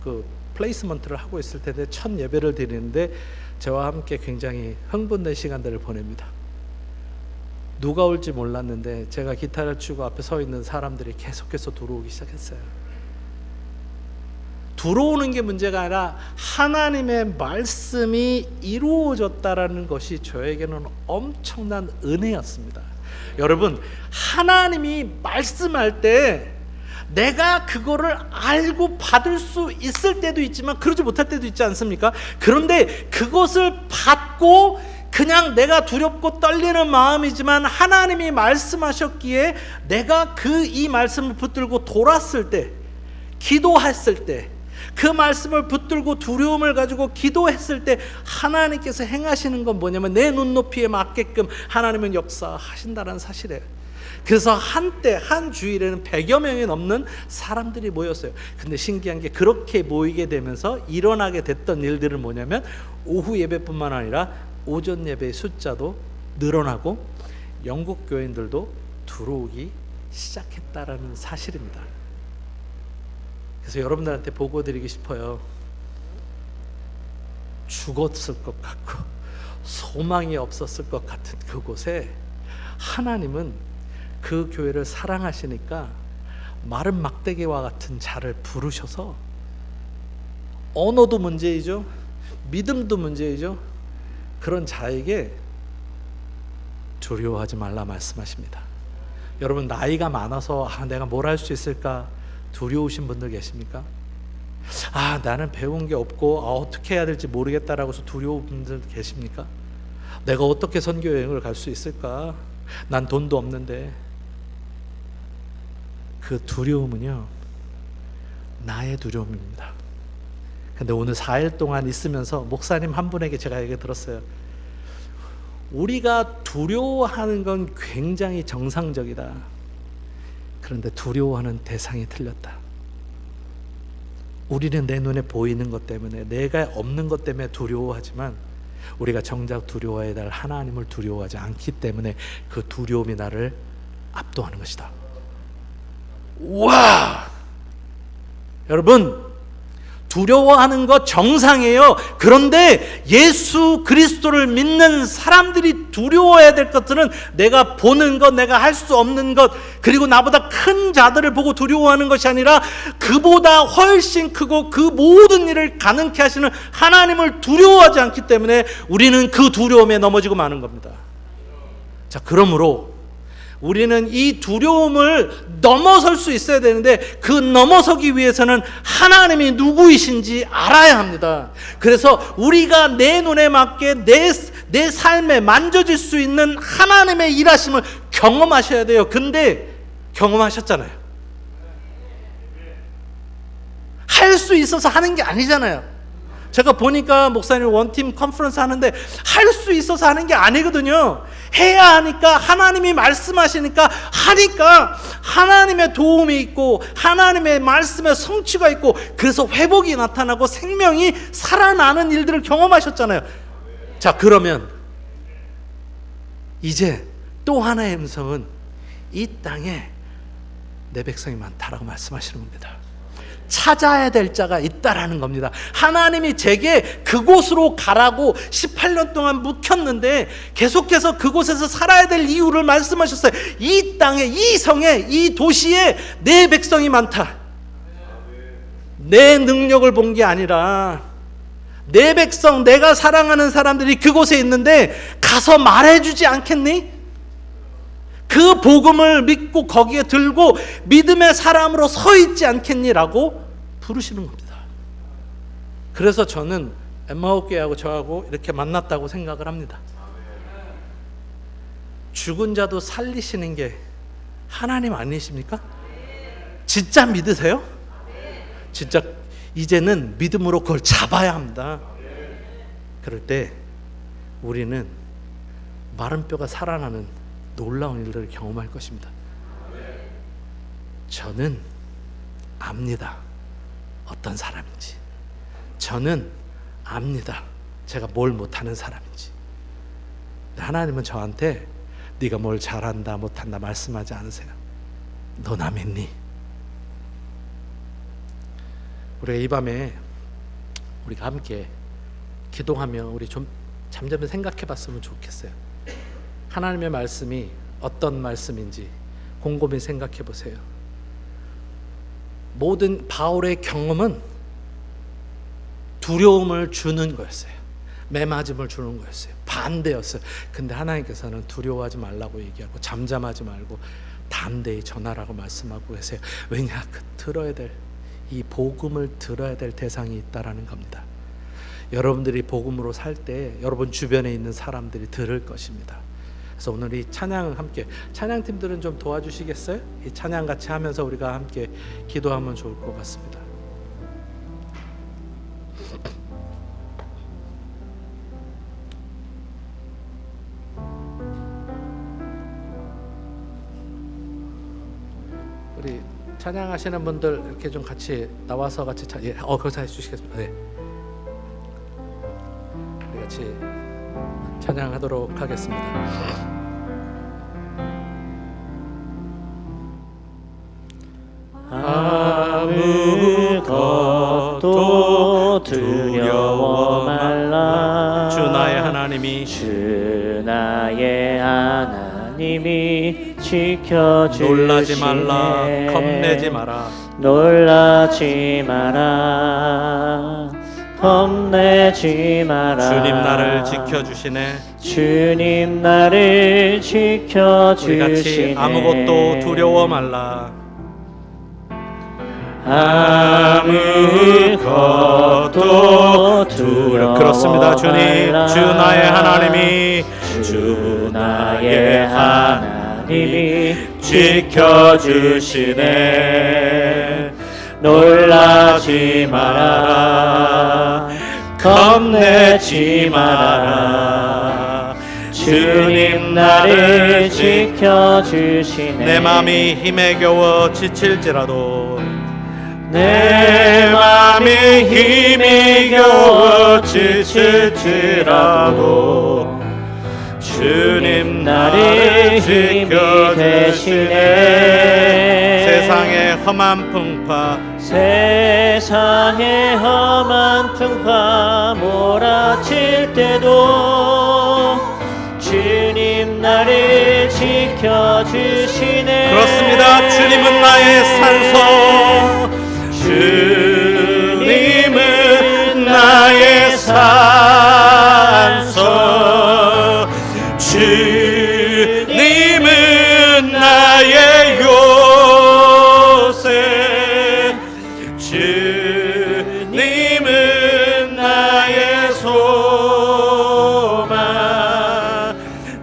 그 플레이스먼트를 하고 있을 텐데 첫 예배를 드리는데 저와 함께 굉장히 흥분된 시간들을 보냅니다. 누가 올지 몰랐는데 제가 기타를 치고 앞에 서 있는 사람들이 계속해서 들어오기 시작했어요. 들어오는 게 문제가 아니라 하나님의 말씀이 이루어졌다라는 것이 저에게는 엄청난 은혜였습니다. 여러분, 하나님이 말씀할 때 내가 그거를 알고 받을 수 있을 때도 있지만 그러지 못할 때도 있지 않습니까? 그런데 그것을 받고 그냥 내가 두렵고 떨리는 마음이지만 하나님이 말씀하셨기에 내가 이 말씀을 붙들고 돌았을 때, 기도했을 때, 그 말씀을 붙들고 두려움을 가지고 기도했을 때 하나님께서 행하시는 건 뭐냐면 내 눈높이에 맞게끔 하나님은 역사하신다는 사실이에요. 그래서 한때 한 주일에는 100여 명이 넘는 사람들이 모였어요. 근데 신기한 게 그렇게 모이게 되면서 일어나게 됐던 일들은 뭐냐면 오후 예배뿐만 아니라 오전 예배의 숫자도 늘어나고 영국 교인들도 들어오기 시작했다라는 사실입니다. 그래서 여러분들한테 보고드리고 싶어요. 죽었을 것 같고 소망이 없었을 것 같은 그곳에 하나님은 그 교회를 사랑하시니까 마른 막대기와 같은 자를 부르셔서, 언어도 문제이죠, 믿음도 문제이죠, 그런 자에게 두려워하지 말라 말씀하십니다. 여러분, 나이가 많아서 내가 뭘 할 수 있을까 두려우신 분들 계십니까? 나는 배운 게 없고 어떻게 해야 될지 모르겠다라고 해서 두려운 분들 계십니까? 내가 어떻게 선교 여행을 갈 수 있을까? 난 돈도 없는데. 그 두려움은요, 나의 두려움입니다. 근데 오늘 4일 동안 있으면서 목사님 한 분에게 제가 얘기 들었어요. 우리가 두려워하는 건 굉장히 정상적이다. 그런데 두려워하는 대상이 틀렸다. 우리는 내 눈에 보이는 것 때문에, 내가 없는 것 때문에 두려워하지만 우리가 정작 두려워해야 될 하나님을 두려워하지 않기 때문에 그 두려움이 나를 압도하는 것이다. 와! 여러분, 두려워하는 것 정상이에요. 그런데 예수 그리스도를 믿는 사람들이 두려워해야 될 것들은 내가 보는 것, 내가 할 수 없는 것, 그리고 나보다 큰 자들을 보고 두려워하는 것이 아니라 그보다 훨씬 크고 그 모든 일을 가능케 하시는 하나님을 두려워하지 않기 때문에 우리는 그 두려움에 넘어지고 마는 겁니다. 자, 그러므로 우리는 이 두려움을 넘어설 수 있어야 되는데 그 넘어서기 위해서는 하나님이 누구이신지 알아야 합니다. 그래서 우리가 내 눈에 맞게 내 삶에 만져질 수 있는 하나님의 일하심을 경험하셔야 돼요. 근데 경험하셨잖아요. 할 수 있어서 하는 게 아니잖아요. 제가 보니까 목사님 원팀 컨퍼런스 하는데 할 수 있어서 하는 게 아니거든요. 해야 하니까, 하나님이 말씀하시니까 하니까 하나님의 도움이 있고 하나님의 말씀의 성취가 있고 그래서 회복이 나타나고 생명이 살아나는 일들을 경험하셨잖아요. 자, 그러면 이제 또 하나의 음성은 이 땅에 내 백성이 많다라고 말씀하시는 겁니다. 찾아야 될 자가 있다라는 겁니다. 하나님이 제게 그곳으로 가라고 18년 동안 묵혔는데 계속해서 그곳에서 살아야 될 이유를 말씀하셨어요. 이 땅에, 이 성에, 이 도시에 내 백성이 많다. 내 능력을 본 게 아니라 내 백성, 내가 사랑하는 사람들이 그곳에 있는데 가서 말해주지 않겠니? 그 복음을 믿고 거기에 들고 믿음의 사람으로 서 있지 않겠니라고 부르시는 겁니다. 그래서 저는 엠마오 교회하고 저하고 이렇게 만났다고 생각을 합니다. 죽은 자도 살리시는 게 하나님 아니십니까? 진짜 믿으세요? 진짜 이제는 믿음으로 그걸 잡아야 합니다. 그럴 때 우리는 마른 뼈가 살아나는 놀라운 일들을 경험할 것입니다. 저는 압니다. 어떤 사람인지. 저는 압니다. 제가 뭘 못하는 사람인지. 하나님은 저한테 네가 뭘 잘한다 못한다 말씀하지 않으세요. 너 나 믿니? 우리가 이 밤에 우리가 함께 기도하며 우리 좀 잠잠히 생각해 봤으면 좋겠어요. 하나님의 말씀이 어떤 말씀인지 곰곰이 생각해 보세요. 모든 바울의 경험은 두려움을 주는 거였어요. 매맞음을 주는 거였어요. 반대였어요. 근데 하나님께서는 두려워하지 말라고 얘기하고 잠잠하지 말고 담대히 전하라고 말씀하고 계세요. 왜냐? 들어야 될, 이 복음을 들어야 될 대상이 있다라는 겁니다. 여러분들이 복음으로 살 때 여러분 주변에 있는 사람들이 들을 것입니다. 그래서 오늘 이 찬양을 함께, 찬양팀들은 좀 도와주시겠어요? 이 찬양 같이 하면서 우리가 함께 기도하면 좋을 것 같습니다. 우리 찬양하시는 분들 이렇게 좀 같이 나와서 같이 거기서 해주시겠습니다. 네. 우리 같이 찬양하도록 하겠습니다. 아무것도 두려워 말라. 주 나의 하나님이 주 나의 하나님이 지켜주시네. 놀라지 말라, 겁내지 마라. 놀라지 마라, 겁내지 마라. 주님 나를 지켜주시네. 주님 나를 지켜주시네. 우리 같이 아무것도 두려워 말라. 아무것도 두려워 그렇습니다. 주님, 말라. 주 나의 하나님이 주 나의 하나님이 지켜주시네. 놀라지 마라, 겁내지 마라. 주님 나를 지켜주시네. 내 마음이 힘에 겨워 지칠지라도, 내 맘이 힘이 겨워 지칠지라도 주님 나를 힘이 되시네. 세상의 험한 풍파, 세상의 험한 풍파 몰아칠 때도 주님 나를 지켜주시네. 그렇습니다. 주님은 나의 산소, 주님은 나의 산소, 주님은 나의 요새, 주님은 나의 소망,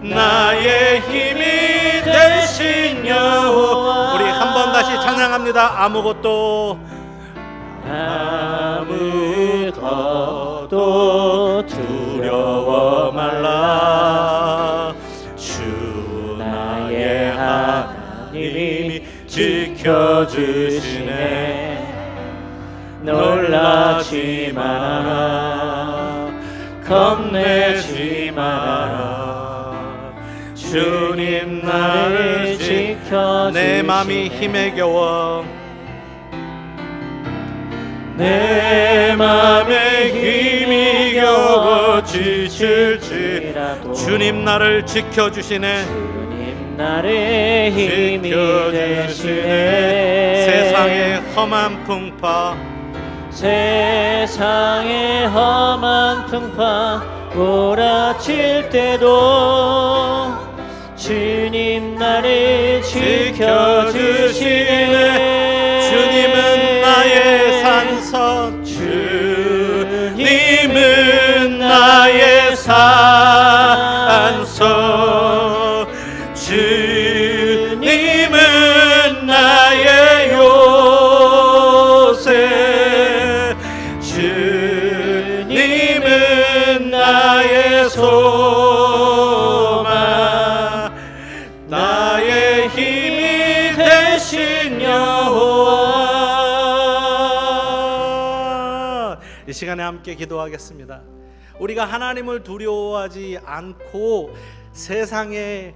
나의 힘이 되신 여호와. 우리 한 번 다시 찬양합니다. 아무것도 두려워 말라. 주 나의 하나님이 지켜주시네. 놀라지 마라, 겁내지 마라. 주님 나를 지켜주시네. 내 맘이 힘에 겨워, 내 맘에 힘이 겨워 지칠지라도 주님 나를 지켜주시네. 주님 나를 힘이 되시네. 세상의 험한 풍파, 세상의 험한 풍파 몰아칠 때도 주님 나를 지켜주시네. 주님은 나의 산선, 주님은 나의 산소, 주님은 나의 요새, 주님은 나의 소망, 나의 힘이 되신 여호와. 이 시간에 함께 기도하겠습니다. 우리가 하나님을 두려워하지 않고 세상의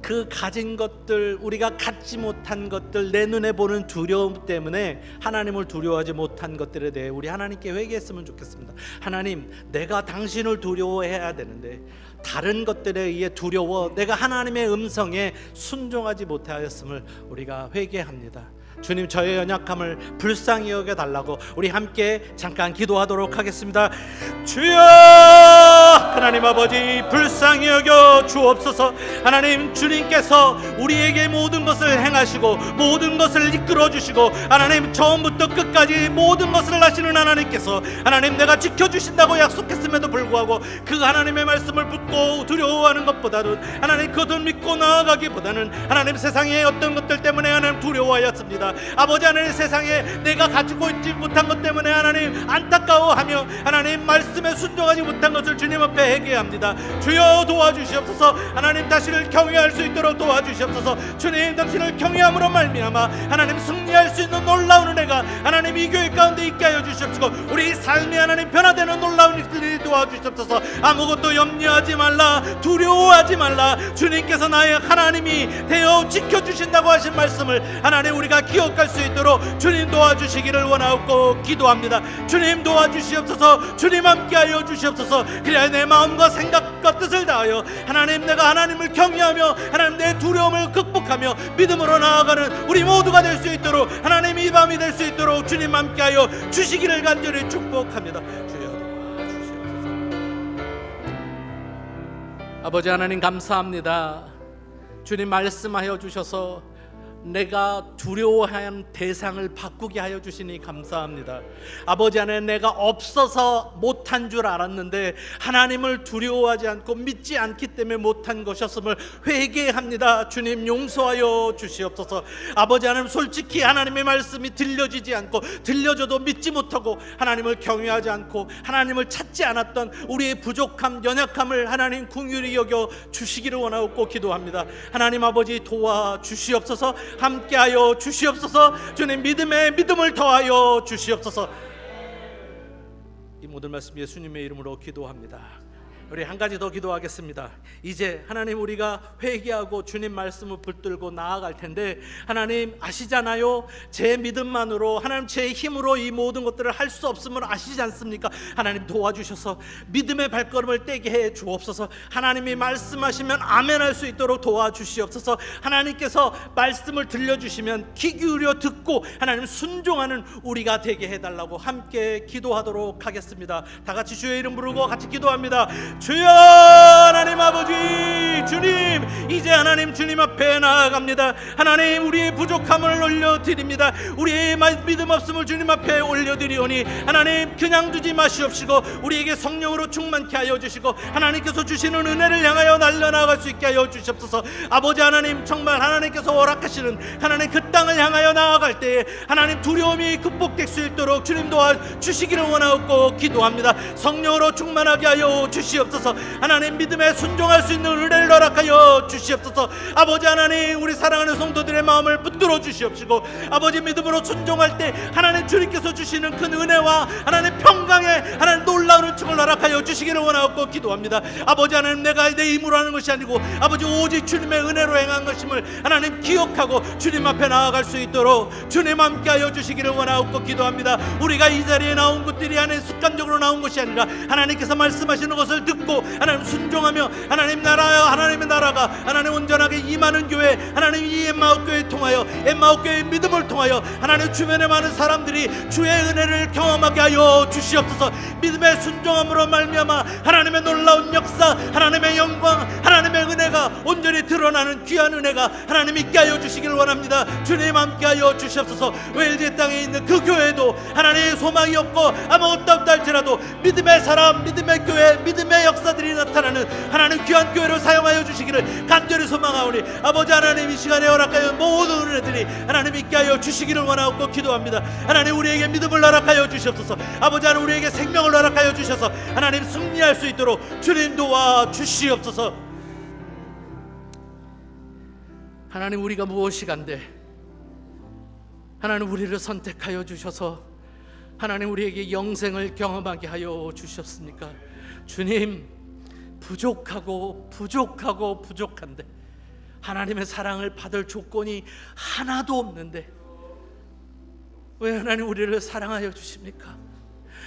그 가진 것들, 우리가 갖지 못한 것들, 내 눈에 보는 두려움 때문에 하나님을 두려워하지 못한 것들에 대해 우리 하나님께 회개했으면 좋겠습니다. 하나님, 내가 당신을 두려워해야 되는데 다른 것들에 의해 두려워 내가 하나님의 음성에 순종하지 못하였음을 우리가 회개합니다. 주님, 저의 연약함을 불쌍히 여겨달라고 우리 함께 잠깐 기도하도록 하겠습니다. 주여, 하나님 아버지, 불쌍히 여겨 주옵소서. 하나님, 주님께서 우리에게 모든 것을 행하시고 모든 것을 이끌어 주시고 하나님, 처음부터 끝까지 모든 것을 하시는 하나님께서 하나님, 내가 지켜주신다고 약속했음에도 불구하고 그 하나님의 말씀을 붙고 두려워하는 것보다는 하나님, 그것을 믿고 나아가기보다는 하나님, 세상의 어떤 것들 때문에 하나님 두려워하였습니다. 아버지 하나님, 세상에 내가 가지고 있지 못한 것 때문에 하나님 안타까워하며 하나님 말씀에 순종하지 못한 것을 주님 앞에 회개합니다. 주여 도와주시옵소서. 하나님, 다시를 경외할 수 있도록 도와주시옵소서. 주님, 당신을 경외함으로 말미암아 하나님 승리할 수 있는 놀라운 은혜가 하나님 이 교회 가운데 있게 하여 주시옵소서. 우리 삶이 하나님 변화되는 놀라운 일들이 도와주시옵소서. 아무것도 염려하지 말라, 두려워하지 말라. 주님께서 나의 하나님이 되어 지켜주신다고 하신 말씀을 하나님 우리가 기억할 수 있도록 주님 도와주시기를 원하옵고 기도합니다. 주님 도와주시옵소서. 주님 함께하여 주시옵소서. 그래야 내 마음과 생각과 뜻을 다하여 하나님, 내가 하나님을 경외하며 하나님 내 두려움을 극복하며 믿음으로 나아가는 우리 모두가 될 수 있도록 하나님 이 밤이 될 수 있도록 주님 함께하여 주시기를 간절히 축복합니다. 주여 도와주시옵소서. 아버지 하나님, 감사합니다. 주님 말씀하여 주셔서 내가 두려워한 대상을 바꾸게 하여 주시니 감사합니다. 아버지 안에 내가 없어서 못한 줄 알았는데 하나님을 두려워하지 않고 믿지 않기 때문에 못한 것이었음을 회개합니다. 주님 용서하여 주시옵소서. 아버지 하나님, 솔직히 하나님의 말씀이 들려지지 않고 들려져도 믿지 못하고 하나님을 경외하지 않고 하나님을 찾지 않았던 우리의 부족함, 연약함을 하나님 긍휼히 여겨 주시기를 원하고 기도합니다. 하나님 아버지, 도와주시옵소서. 함께하여 주시옵소서. 주님, 믿음에 믿음을 더하여 주시옵소서. 이 모든 말씀 예수님의 이름으로 기도합니다. 우리 한 가지 더 기도하겠습니다. 이제 하나님, 우리가 회개하고 주님 말씀을 붙들고 나아갈 텐데 하나님 아시잖아요. 제 믿음만으로 하나님 제 힘으로 이 모든 것들을 할 수 없음을 아시지 않습니까? 하나님 도와주셔서 믿음의 발걸음을 떼게 해 주옵소서. 하나님이 말씀하시면 아멘할 수 있도록 도와주시옵소서. 하나님께서 말씀을 들려주시면 귀 기울여 듣고 하나님 순종하는 우리가 되게 해달라고 함께 기도하도록 하겠습니다. 다 같이 주의 이름 부르고 같이 기도합니다. 주여, 하나님 아버지, 주님, 이제 하나님 주님 앞에 나아갑니다. 하나님, 우리의 부족함을 올려드립니다. 우리의 믿음 없음을 주님 앞에 올려드리오니 하나님 그냥 두지 마시옵시고 우리에게 성령으로 충만케 하여 주시고 하나님께서 주시는 은혜를 향하여 날려나갈 수 있게 하여 주시옵소서. 아버지 하나님, 정말 하나님께서 허락하시는 하나님 그 땅을 향하여 나아갈 때에 하나님 두려움이 극복될 수 있도록 주님 도와주시기를 원하옵고 기도합니다. 성령으로 충만하게 하여 주시옵소서. 하나님, 믿음에 순종할 수 있는 은혜를 허락하여 주시옵소서. 아버지 하나님, 우리 사랑하는 성도들의 마음을 붙들어 주시옵시고 아버지, 믿음으로 순종할 때 하나님 주님께서 주시는 큰 은혜와 하나님 평강의 하나님 놀라운 은총을 허락하여 주시기를 원하옵고 기도합니다. 아버지 하나님, 내가 내 힘으로 하는 것이 아니고 아버지 오직 주님의 은혜로 행한 것임을 하나님 기억하고 주님 앞에 나아갈 수 있도록 주님 함께하여 주시기를 원하옵고 기도합니다. 우리가 이 자리에 나온 것들이 하나님 습관적으로 나온 것이 아니라 하나님께서 말씀하시는 것을 듣고 하나님 순종하며 하나님의 나라가 하나님 온전하게 임하는 교회, 하나님 이 엠마오 교회를 통하여 엠마오 교회의 믿음을 통하여 하나님 주변에 많은 사람들이 주의 은혜를 경험하게 하여 주시옵소서. 믿음의 순종함으로 말미암아 하나님의 놀라운 역사, 하나님의 영광, 하나님의 은혜가 온전히 드러나는 귀한 은혜가 하나님 있게 하여 주시기를 원합니다. 주님 함께하여 주시옵소서. 웰즈 땅에 있는 그 교회도 하나님의 소망이 없고 아무것도 없다 할지라도 믿음의 사람, 믿음의 교회, 믿음의 역사들이 나타나는 하나님 귀한 교회를 사용하여 주시기를 간절히 소망하오니 아버지 하나님, 이 시간에 허락하여 모든 은혜들이 하나님 있게 하여 주시기를 원하옵고 기도합니다. 하나님, 우리에게 믿음을 허락하여 주시옵소서. 아버지 하나님, 우리에게 생명을 허락하여 주셔서 하나님 승리할 수 있도록 주님 도와 주시옵소서. 하나님, 우리가 무엇이 간데 하나님 우리를 선택하여 주셔서 하나님 우리에게 영생을 경험하게 하여 주셨습니까? 주님, 부족한데 하나님의 사랑을 받을 조건이 하나도 없는데 왜 하나님 우리를 사랑하여 주십니까?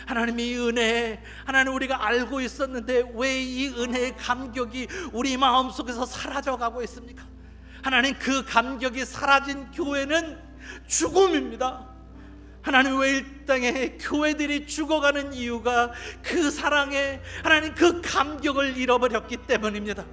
하나님 이 은혜, 하나님 우리가 알고 있었는데 왜 이 은혜의 감격이 우리 마음속에서 사라져가고 있습니까? 하나님 그 감격이 사라진 교회는 죽음입니다. 하나님 왜 이 땅에 교회들이 죽어가는 이유가 그 사랑에 하나님 그 감격을 잃어버렸기 때문입니다.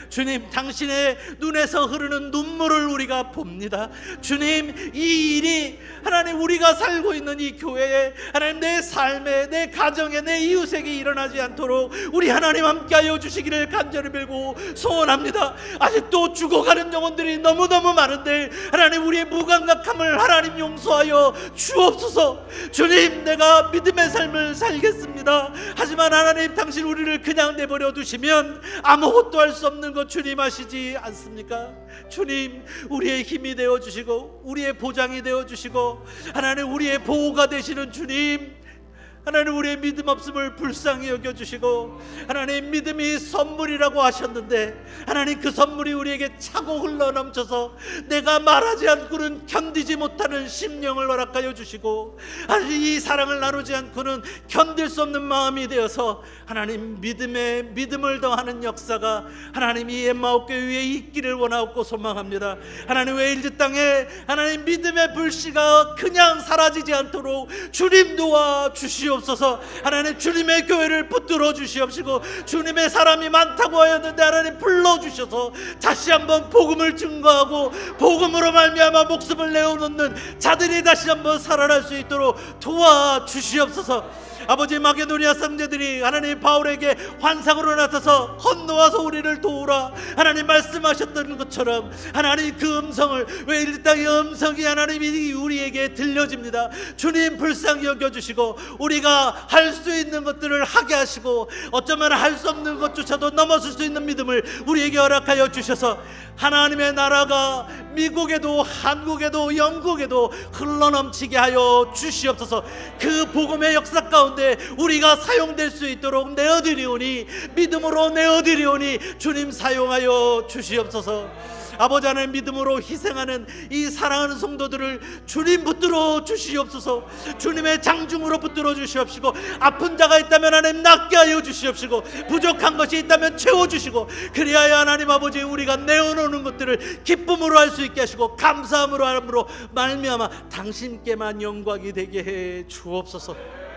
주님, 당신의 눈에서 흐르는 눈물을 우리가 봅니다. 주님, 이 일이 하나님 우리가 살고 있는 이 교회에 하나님 내 삶에, 내 가정에, 내 이웃에게 일어나지 않도록 우리 하나님 함께하여 주시기를 간절히 빌고 소원합니다. 아직도 죽어가는 영혼들이 너무너무 많은데 하나님 우리의 무감각함을 하나님 용서하여 주옵소서. 주님, 내가 믿음의 삶을 살겠습니다. 하지만 하나님 당신 우리를 그냥 내버려 두시면 아무것도 할 수 없는 것 주님 아시지 않습니까? 주님, 우리의 힘이 되어주시고 우리의 보장이 되어주시고 하나님 우리의 보호가 되시는 주님, 하나님 우리의 믿음 없음을 불쌍히 여겨주시고 하나님 믿음이 선물이라고 하셨는데 하나님 그 선물이 우리에게 차고 흘러넘쳐서 내가 말하지 않고는 견디지 못하는 심령을 허락하여 주시고 하나님 이 사랑을 나누지 않고는 견딜 수 없는 마음이 되어서 하나님 믿음을 더하는 역사가 하나님 이 엠마오교회 위에 있기를 원하고 소망합니다. 하나님 왜 이 땅에 하나님 믿음의 불씨가 그냥 사라지지 않도록 주님 도와 주시옵소서. 하나님 주님의 교회를 붙들어 주시옵시고 주님의 사람이 많다고 하였는데 하나님 불러주셔서 다시 한번 복음을 증거하고 복음으로 말미암아 목숨을 내어놓는 자들이 다시 한번 살아날 수 있도록 도와주시옵소서. 아버지, 마게도니아 형제들이 하나님 바울에게 환상으로 나타서 건너와서 우리를 도우라 하나님 말씀하셨던 것처럼 하나님 그 음성을 왜 이 땅의 음성이 하나님이 우리에게 들려집니다. 주님 불쌍히 여겨주시고 우리가 할 수 있는 것들을 하게 하시고 어쩌면 할 수 없는 것조차도 넘어설 수 있는 믿음을 우리에게 허락하여 주셔서 하나님의 나라가 미국에도 한국에도 영국에도 흘러넘치게 하여 주시옵소서. 그 복음의 역사 가운데 우리가 사용될 수 있도록 내어드리오니 믿음으로 내어드리오니 주님 사용하여 주시옵소서. 아버지 하나님 믿음으로 희생하는 이 사랑하는 성도들을 주님 붙들어 주시옵소서. 주님의 장중으로 붙들어 주시옵시고 아픈 자가 있다면 하나님 낫게 하여 주시옵시고 부족한 것이 있다면 채워주시고 그리하여 하나님 아버지 우리가 내어놓는 것들을 기쁨으로 할 수 있게 하시고 감사함으로 함으로 말미암아 당신께만 영광이 되게 해 주옵소서.